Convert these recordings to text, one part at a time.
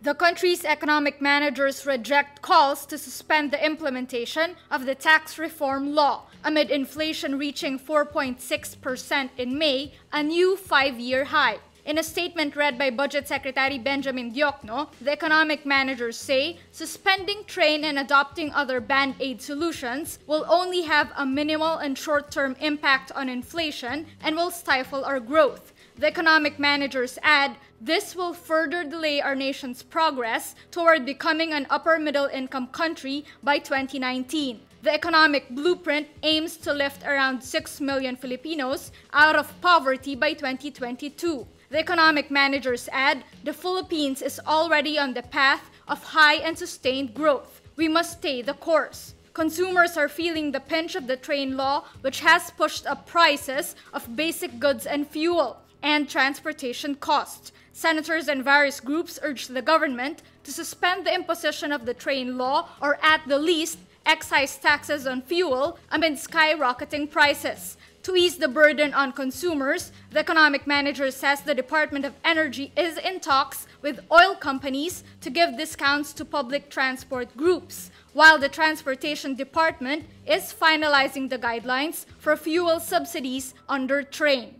The country's economic managers reject calls to suspend the implementation of the tax reform law amid inflation reaching 4.6% in May, a new 5-year high. In a statement read by Budget Secretary Benjamin Diokno, the economic managers say suspending trade and adopting other band-aid solutions will only have a minimal and short-term impact on inflation and will stifle our growth. The economic managers add, this will further delay our nation's progress toward becoming an upper-middle-income country by 2019. The economic blueprint aims to lift around 6 million Filipinos out of poverty by 2022. The economic managers add, the Philippines is already on the path of high and sustained growth. We must stay the course. Consumers are feeling the pinch of the trade law, which has pushed up prices of basic goods and fuel and transportation costs. Senators and various groups urged the government to suspend the imposition of the trade law or at the least excise taxes on fuel amid skyrocketing prices. To ease the burden on consumers, the economic manager says the Department of Energy is in talks with oil companies to give discounts to public transport groups, while the Transportation Department is finalizing the guidelines for fuel subsidies under train.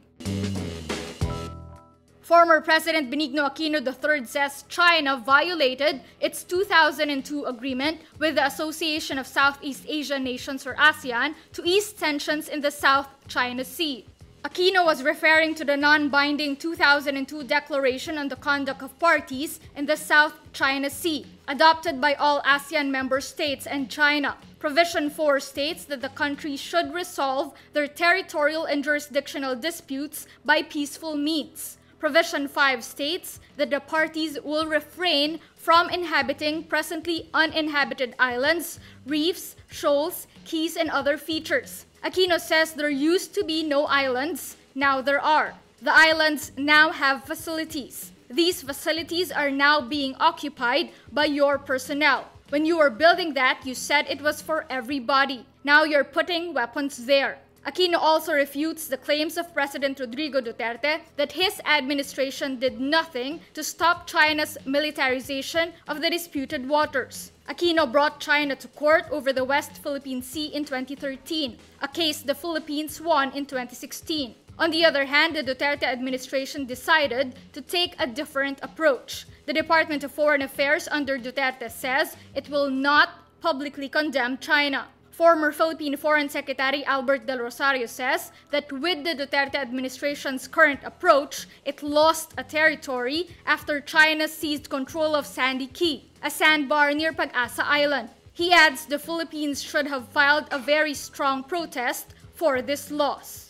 Former President Benigno Aquino III says China violated its 2002 agreement with the Association of Southeast Asian Nations, or ASEAN, to ease tensions in the South China Sea. Aquino was referring to the non-binding 2002 Declaration on the Conduct of Parties in the South China Sea, adopted by all ASEAN member states and China. Provision 4 states that the countries should resolve their territorial and jurisdictional disputes by peaceful means. Provision 5 states that the parties will refrain from inhabiting presently uninhabited islands, reefs, shoals, keys, and other features. Aquino says there used to be no islands, now there are. The islands now have facilities. These facilities are now being occupied by your personnel. When you were building that, you said it was for everybody. Now you're putting weapons there. Aquino also refutes the claims of President Rodrigo Duterte that his administration did nothing to stop China's militarization of the disputed waters. Aquino brought China to court over the West Philippine Sea in 2013, a case the Philippines won in 2016. On the other hand, the Duterte administration decided to take a different approach. The Department of Foreign Affairs under Duterte says it will not publicly condemn China. Former Philippine Foreign Secretary Albert Del Rosario says that with the Duterte administration's current approach, it lost a territory after China seized control of Sandy Key, a sandbar near Pag-asa Island. He adds the Philippines should have filed a very strong protest for this loss.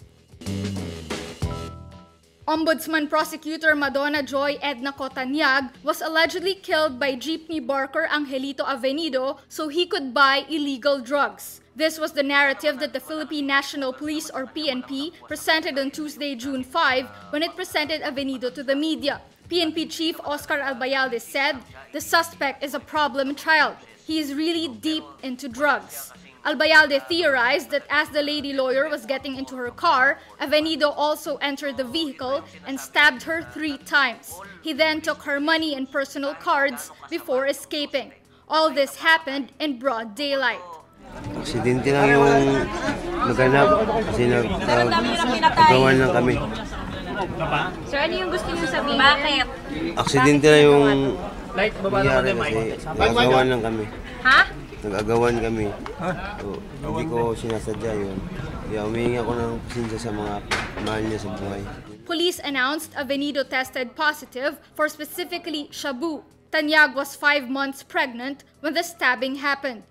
Ombudsman Prosecutor Madonna Joy Edna Cotanyag was allegedly killed by jeepney barker Angelito Avenido so he could buy illegal drugs. This was the narrative that the Philippine National Police, or PNP, presented on Tuesday, June 5, when it presented Avenido to the media. PNP Chief Oscar Albayalde said, "The suspect is a problem child. He is really deep into drugs." Albayalde theorized that as the lady lawyer was getting into her car, Avenido also entered the vehicle and stabbed her 3 times. He then took her money and personal cards before escaping. All this happened in broad daylight. Aksidente lang yung naganap kasi nagawan lang kami. Sir, ano yung gusto niyo sabihin? Bakit? Aksidente lang yung nangyari kasi nagagawan lang kami. Ha? Nag-agawan kami. So, hindi ko sinasadya yun. Kaya humihingi ako ng pasensya sa mga mahal niya sa buhay. Police announced Avenido tested positive for specifically shabu. Tanyag was 5 months pregnant when the stabbing happened.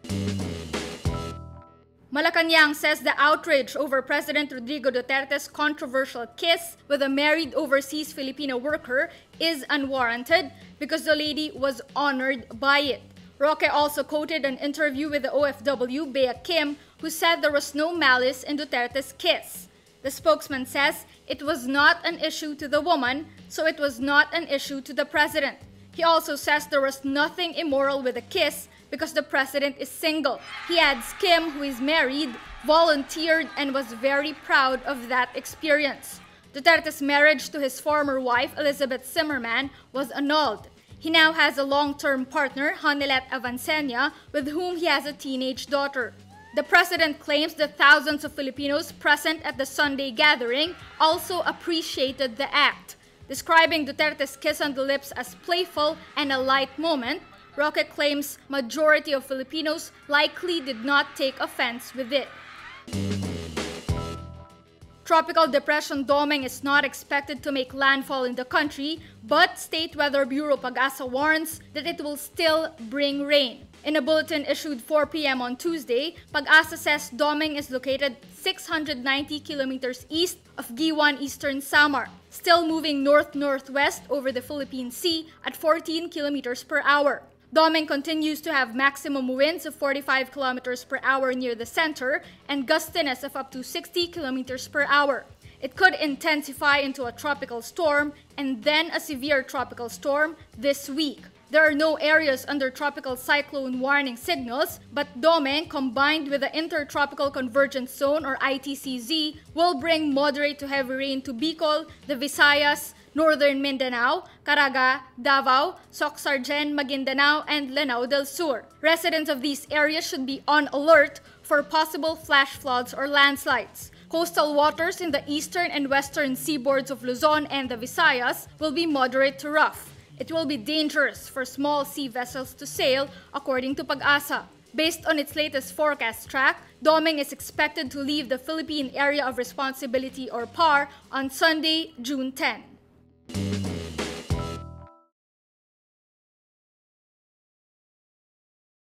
Malacanang says the outrage over President Rodrigo Duterte's controversial kiss with a married overseas Filipino worker is unwarranted because the lady was honored by it. Roque also quoted an interview with the OFW, Bea Kim, who said there was no malice in Duterte's kiss. The spokesman says it was not an issue to the woman, so it was not an issue to the president. He also says there was nothing immoral with the kiss because the president is single. He adds Kim, who is married, volunteered and was very proud of that experience. Duterte's marriage to his former wife, Elizabeth Zimmerman, was annulled. He now has a long-term partner, Hanilet Avancenia, with whom he has a teenage daughter. The president claims that thousands of Filipinos present at the Sunday gathering also appreciated the act. Describing Duterte's kiss on the lips as playful and a light moment, Roque claims majority of Filipinos likely did not take offense with it. Tropical Depression Domeng is not expected to make landfall in the country, but State Weather Bureau Pag-asa warns that it will still bring rain. In a bulletin issued 4 p.m. on Tuesday, Pag-asa says Domeng is located 690 kilometers east of Giwan, Eastern Samar, still moving north-northwest over the Philippine Sea at 14 kilometers per hour. Domeng continues to have maximum winds of 45 kilometers per hour near the center and gustiness of up to 60 kilometers per hour. It could intensify into a tropical storm and then a severe tropical storm this week. There are no areas under tropical cyclone warning signals, but Domeng, combined with the Intertropical Convergence Zone or ITCZ, will bring moderate to heavy rain to Bicol, the Visayas, Northern Mindanao, Caraga, Davao, Soc-Sargen, Maguindanao, and Lanao del Sur. Residents of these areas should be on alert for possible flash floods or landslides. Coastal waters in the eastern and western seaboards of Luzon and the Visayas will be moderate to rough. It will be dangerous for small sea vessels to sail, according to Pag-asa. Based on its latest forecast track, Domeng is expected to leave the Philippine Area of Responsibility or PAR on Sunday, June 10.